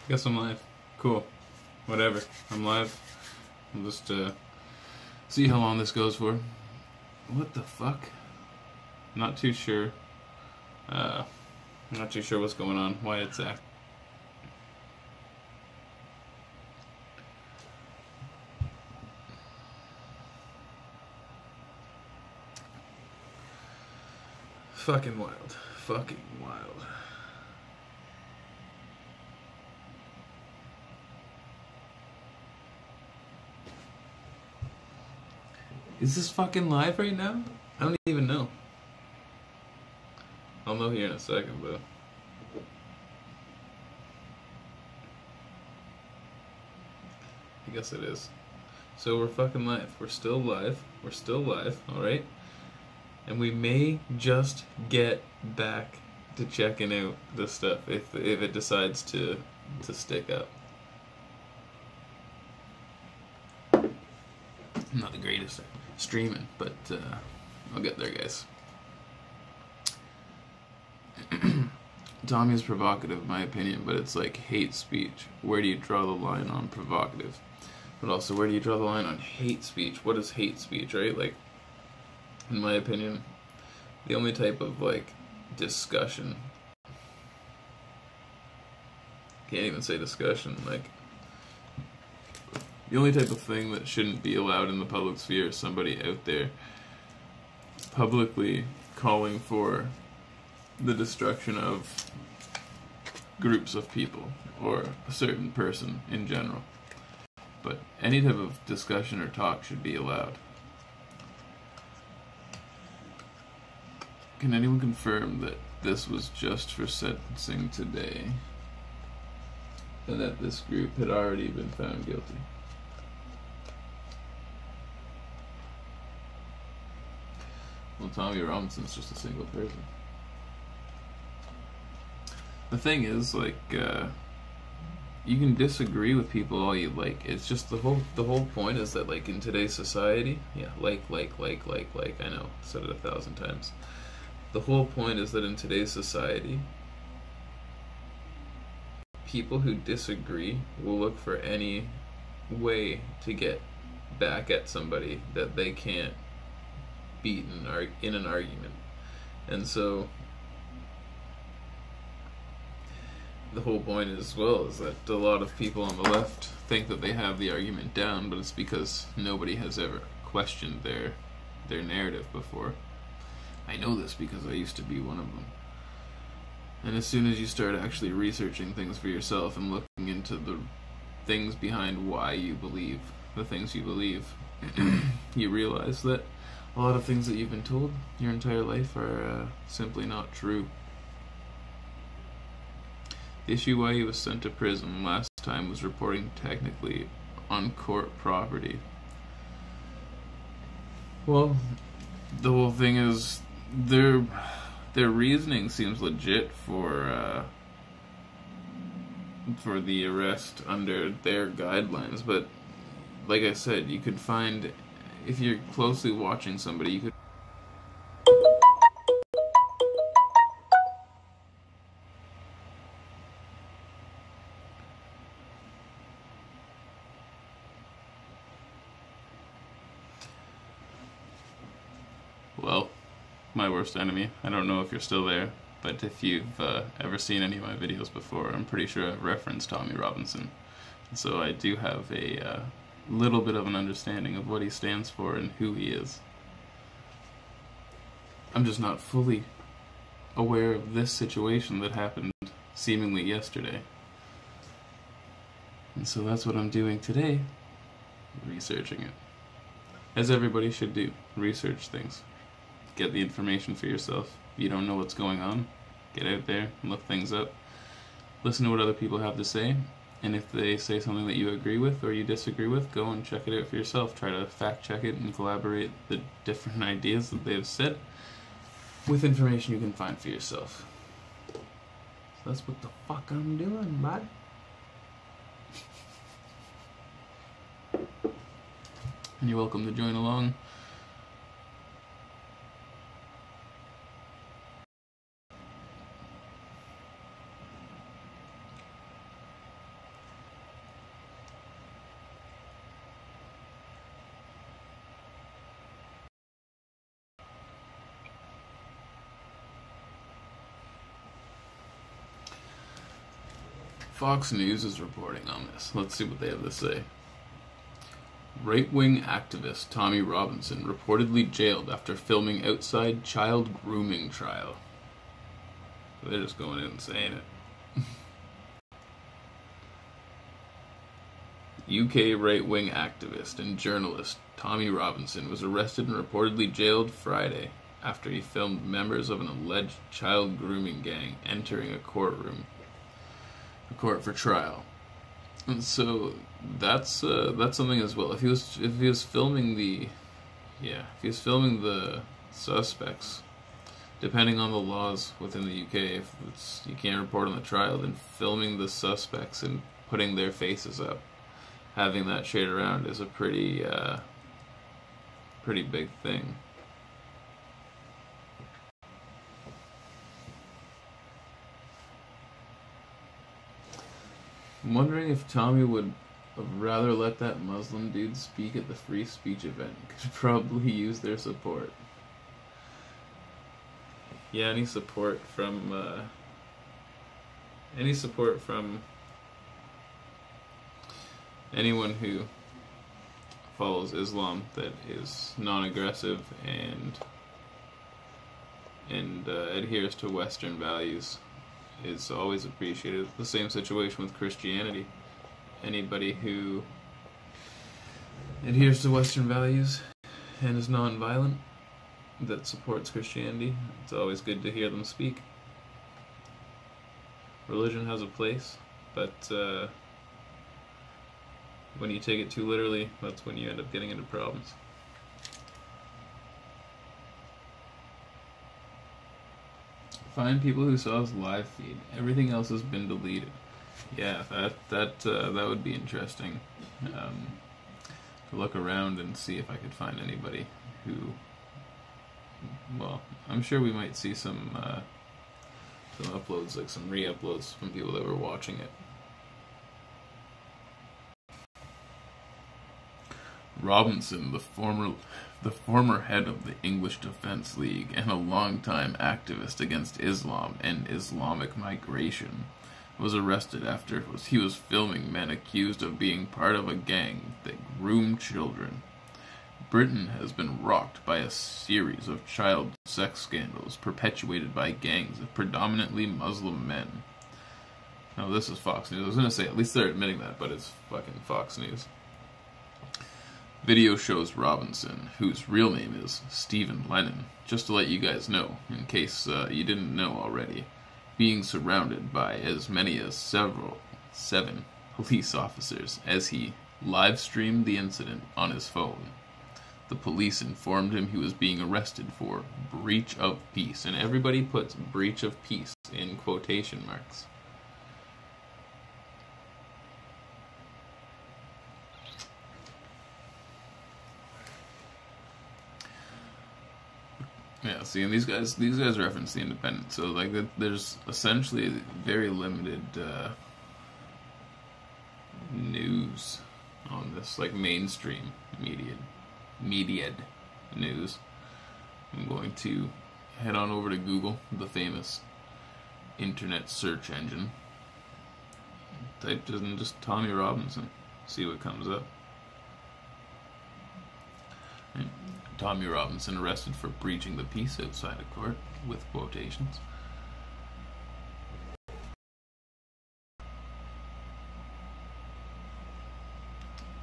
Guess I'm live. Cool. Whatever. I'm live. I'll just see how long this goes for. What the fuck? Not too sure. Not too sure what's going on. Why it's acting. Fucking wild. Fucking wild. Is this fucking live right now? I don't even know. I'll know here in a second, but... I guess it is. So we're fucking live. We're still live. We're still live, alright? And we may just get back to checking out this stuff if it decides to stick up. I'm not the greatest at streaming, but I'll get there, guys. Tommy is provocative, in my opinion, but it's like hate speech. Where do you draw the line on provocative? But also, where do you draw the line on hate speech? What is hate speech, right? Like, in my opinion, the only type of, like, discussion... Can't even say discussion, like... The only type of thing that shouldn't be allowed in the public sphere is somebody out there publicly calling for the destruction of groups of people or a certain person in general. But any type of discussion or talk should be allowed. Can anyone confirm that this was just for sentencing today and that this group had already been found guilty? Well, Tommy Robinson's just a single person. The thing is, like, you can disagree with people all you like. It's just the whole point is that, like, in today's society, yeah, like, I know, said it 1,000 times. The whole point is that in today's society, people who disagree will look for any way to get back at somebody that they can't beat in an argument. And so the whole point as well is that a lot of people on the left think that they have the argument down, but it's because nobody has ever questioned their narrative before. I know this because I used to be one of them. And as soon as you start actually researching things for yourself and looking into the things behind why you believe the things you believe, you realize that a lot of things that you've been told your entire life are simply not true. The issue why he was sent to prison last time was reporting technically on court property. Well, the whole thing is their reasoning seems legit for the arrest under their guidelines, but like I said, you could find, if you're closely watching somebody, you could... Well, my worst enemy. I don't know if you're still there, but if you've ever seen any of my videos before, I'm pretty sure I've referenced Tommy Robinson. So I do have a little bit of an understanding of what he stands for and who he is. I'm just not fully aware of this situation that happened seemingly yesterday. And so that's what I'm doing today, researching it. As everybody should do, research things. Get the information for yourself. If you don't know what's going on, get out there and look things up. Listen to what other people have to say, and if they say something that you agree with or you disagree with, go and check it out for yourself. Try to fact check it and collaborate the different ideas that they've said with information you can find for yourself. So that's what the fuck I'm doing, bud. And you're welcome to join along. Fox News is reporting on this. Let's see what they have to say. Right-wing activist Tommy Robinson reportedly jailed after filming outside child grooming trial. They're just going in and saying it. UK right-wing activist and journalist Tommy Robinson was arrested and reportedly jailed Friday after he filmed members of an alleged child grooming gang entering a court for trial. And so that's something as well. If he was filming the suspects, depending on the laws within the UK, if you can't report on the trial, then filming the suspects and putting their faces up, having that shared around is a pretty big thing. I'm wondering if Tommy would have rather let that Muslim dude speak at the free speech event. Could probably use their support. Yeah, any support from anyone who follows Islam that is non-aggressive and adheres to Western values is always appreciated. The same situation with Christianity. Anybody who adheres to Western values and is non-violent, that supports Christianity, it's always good to hear them speak. Religion has a place, but when you take it too literally, that's when you end up getting into problems. Find people who saw his live feed. Everything else has been deleted. Yeah, that would be interesting. To look around and see if I could find anybody who. Well, I'm sure we might see some uploads, like some re-uploads from people that were watching it. Robinson, the former head of the English Defence League and a longtime activist against Islam and Islamic migration, was arrested after he was filming men accused of being part of a gang that groomed children. Britain has been rocked by a series of child sex scandals perpetuated by gangs of predominantly Muslim men. Now, this is Fox News. I was going to say, at least they're admitting that, but it's fucking Fox News. Video shows Robinson, whose real name is Stephen Lennon, just to let you guys know, in case you didn't know already, being surrounded by as many as seven police officers as he live-streamed the incident on his phone. The police informed him he was being arrested for breach of peace, and everybody puts breach of peace in quotation marks. Yeah, see, and these guys reference the Independent, so like there's essentially very limited news on this, like mainstream media news. I'm going to head on over to Google, the famous internet search engine. Type in just Tommy Robinson, see what comes up. Right. Tommy Robinson arrested for breaching the peace outside a court, with quotations.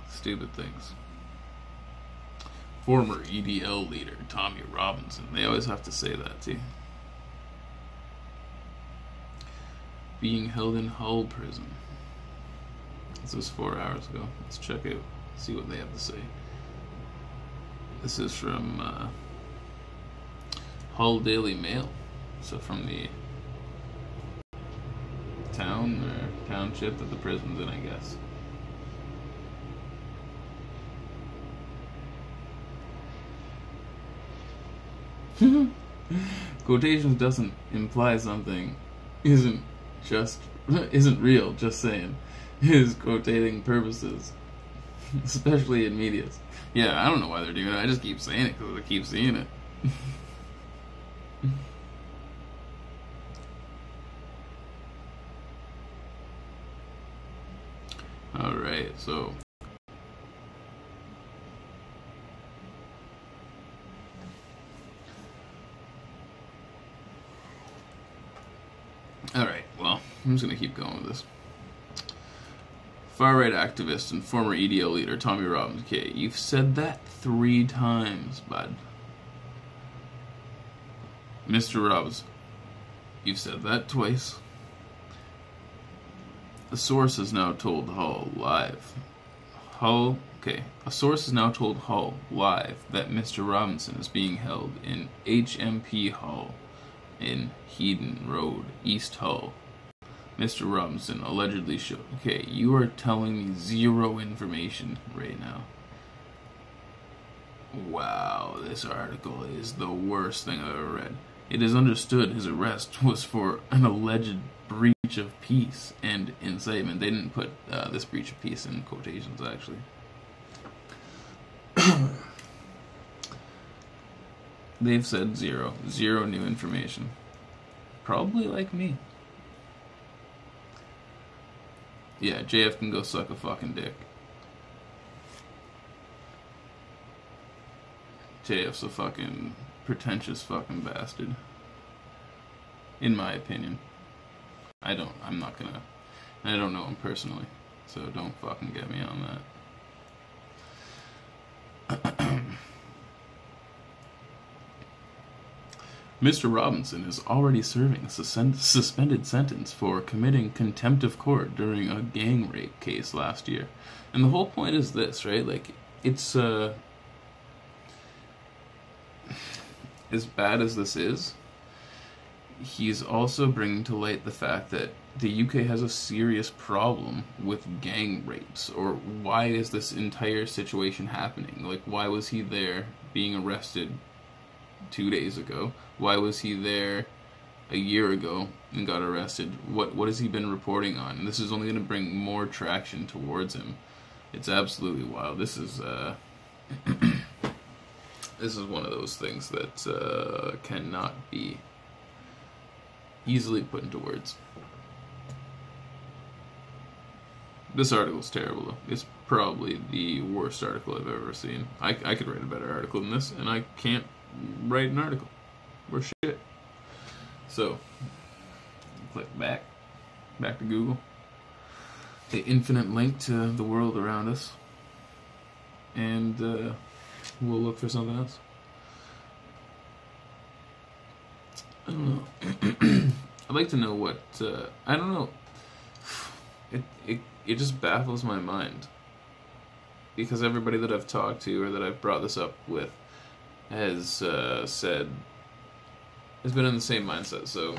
Stupid things. Former EDL leader Tommy Robinson. They always have to say that, too. Being held in Hull prison. This was 4 hours ago. Let's check out, see what they have to say. This is from Hull Daily Mail, so from the town or township that the prison's in, I guess. Quotations doesn't imply something isn't real, just saying. Is quotating purposes, especially in media. Yeah, I don't know why they're doing it. I just keep saying it because I keep seeing it. Alright, so alright, well, I'm just gonna keep going with this. Far-right activist and former EDL leader Tommy Robbins. Okay, you've said that 3 times, bud. Mr. Robbins, you've said that twice. A source has now told Hull live. A source has now told Hull live that Mr. Robinson is being held in HMP Hull in Heaton Road, East Hull. Mr. Robinson allegedly showed. Okay, you are telling me zero information right now. Wow, this article is the worst thing I've ever read. It is understood his arrest was for an alleged breach of peace and incitement. They didn't put this breach of peace in quotations, actually. They've said zero new information. Probably like me. Yeah, JF can go suck a fucking dick. JF's a fucking pretentious fucking bastard. In my opinion. I don't know him personally, so don't fucking get me on that. Mr. Robinson is already serving a suspended sentence for committing contempt of court during a gang rape case last year. And the whole point is this, right? Like, it's, as bad as this is, he's also bringing to light the fact that the UK has a serious problem with gang rapes. Or why is this entire situation happening? Like, why was he there being arrested 2 days ago? Why was he there a year ago and got arrested? What has he been reporting on? And this is only going to bring more traction towards him. It's absolutely wild. This is this is one of those things that cannot be easily put into words. This article's terrible, though. It's probably the worst article I've ever seen. I could write a better article than this, and I can't write an article. We're shit. So, click back to Google. The infinite link to the world around us. And we'll look for something else. I don't know. I'd like to know what, I don't know. It just baffles my mind. Because everybody that I've talked to or that I've brought this up with has said, has been in the same mindset. So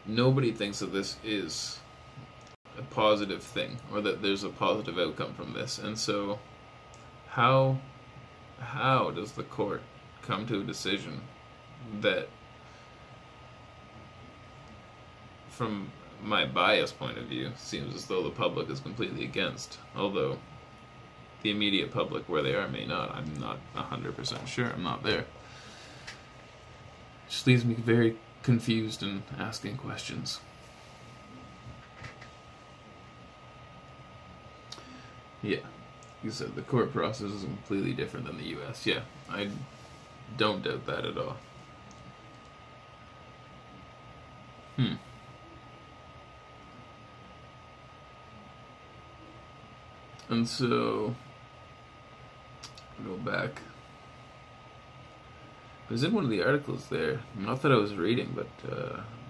nobody thinks that this is a positive thing or that there's a positive outcome from this. And so how does the court come to a decision that, from my biased point of view, seems as though the public is completely against, although the immediate public where they are may not. I'm not 100% sure. I'm not there. Just leaves me very confused and asking questions. Yeah, you said the court process is completely different than the U.S. Yeah, I don't doubt that at all. And so, go back. I was in one of the articles there, not that I was reading, but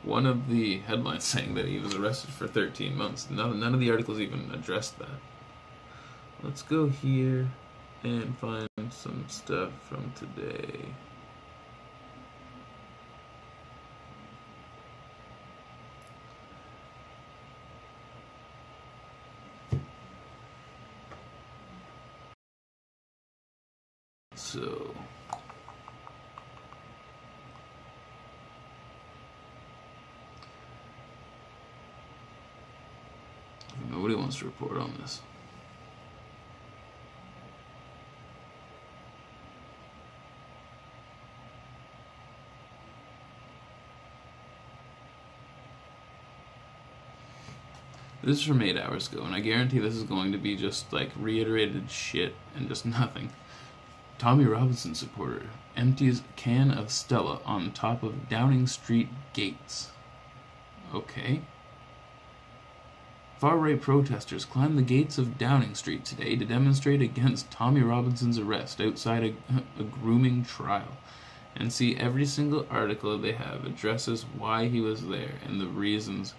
one of the headlines saying that he was arrested for 13 months. None of the articles even addressed that. Let's go here and find some stuff from today. So, nobody wants to report on this. This is from 8 hours ago, and I guarantee this is going to be just like reiterated shit and just nothing. Tommy Robinson supporter empties can of Stella on top of Downing Street gates. Okay. Far-right protesters climbed the gates of Downing Street today to demonstrate against Tommy Robinson's arrest outside a grooming trial. And see, every single article they have addresses why he was there and the reasons.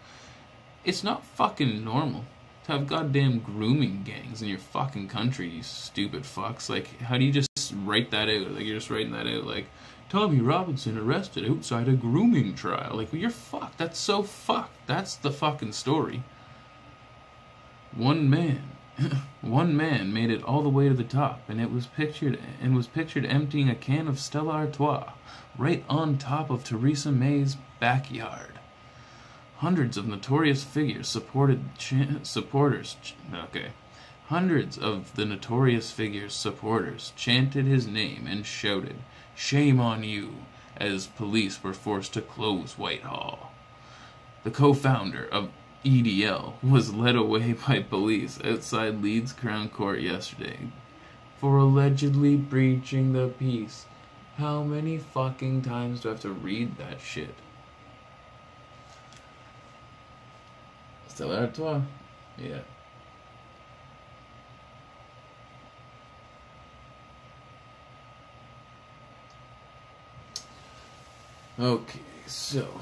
It's not fucking normal to have goddamn grooming gangs in your fucking country, you stupid fucks. Like, how do you just write that out? Like, you're just writing that out like, Tommy Robinson arrested outside a grooming trial. Like, well, you're fucked. That's so fucked. That's the fucking story. One man made it all the way to the top, and it was pictured emptying a can of Stella Artois right on top of Theresa May's backyard. Hundreds of notorious figures Hundreds of the notorious figure's supporters chanted his name and shouted, "Shame on you," as police were forced to close Whitehall. The co-founder of EDL was led away by police outside Leeds Crown Court yesterday for allegedly breaching the peace. How many fucking times do I have to read that shit? Stella Artois? Yeah. Okay, so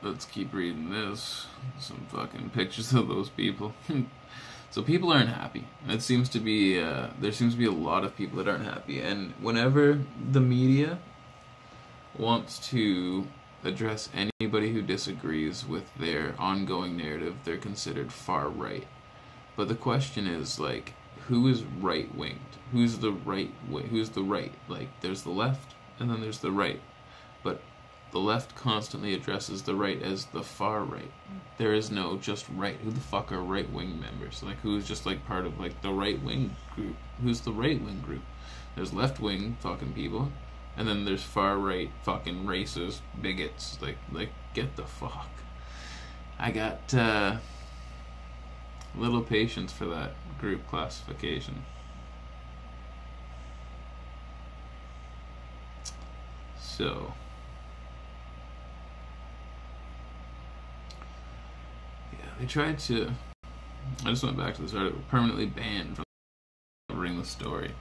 let's keep reading this. Some fucking pictures of those people. So people aren't happy. It seems to be there seems to be a lot of people that aren't happy, and whenever the media wants to address anybody who disagrees with their ongoing narrative, they're considered far right. But the question is, like, who is right winged? Who's the right way? Who's the right? Like, there's the left and then there's the right. But the left constantly addresses the right as the far right. There is no just right. Who the fuck are right wing members? Like, who's just like part of like the right wing group? Who's the right wing group? There's left wing fucking people, and then there's far right fucking racist bigots. Like get the fuck. I got little patience for that group classification. So yeah, they tried to. I just went back to this article. Permanently banned from covering the story.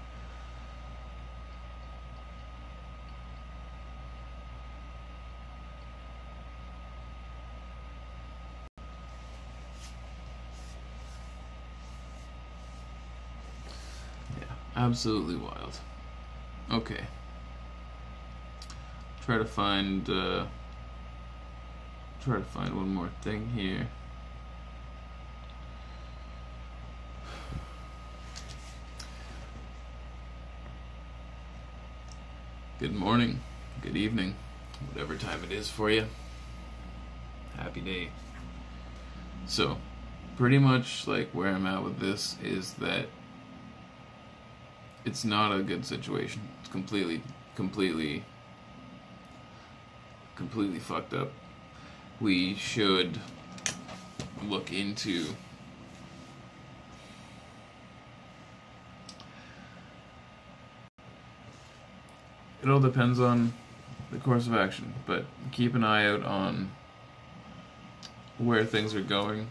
Absolutely wild. Okay. Try to find one more thing here. Good morning, good evening, whatever time it is for you. Happy day. So, pretty much like where I'm at with this is that it's not a good situation. It's completely fucked up. We should look into it. All depends on the course of action, but keep an eye out on where things are going.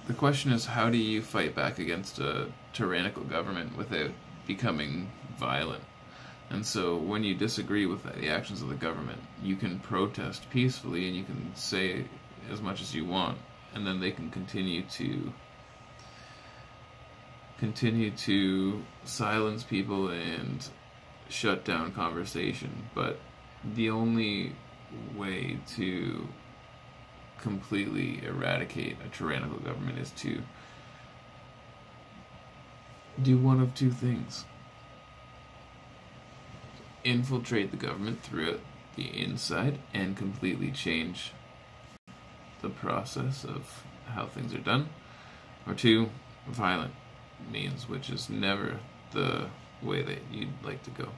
The question is, how do you fight back against a tyrannical government without becoming violent? And so when you disagree with the actions of the government, you can protest peacefully and you can say as much as you want, and then they can continue to silence people and shut down conversation. But the only way to completely eradicate a tyrannical government is to do one of two things: infiltrate the government throughout the inside and completely change the process of how things are done, or two, violent means, which is never the way that you'd like to go.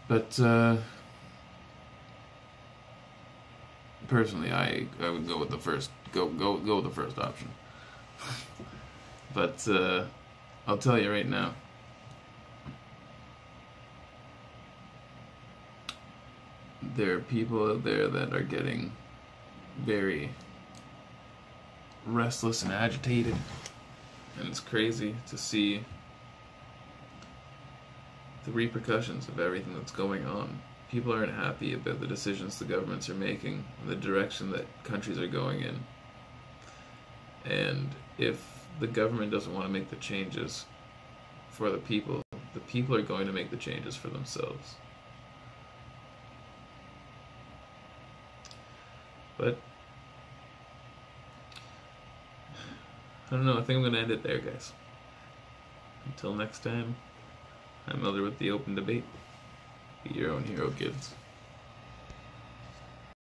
But personally, I would go with the first go with the first option. But I'll tell you right now, there are people out there that are getting very restless and agitated, and it's crazy to see the repercussions of everything that's going on. People aren't happy about the decisions the governments are making, the direction that countries are going in. And if the government doesn't want to make the changes for the people are going to make the changes for themselves. But I don't know, I think I'm going to end it there, guys. Until next time, I'm Elder with The Open Debate. Be your own hero, kids.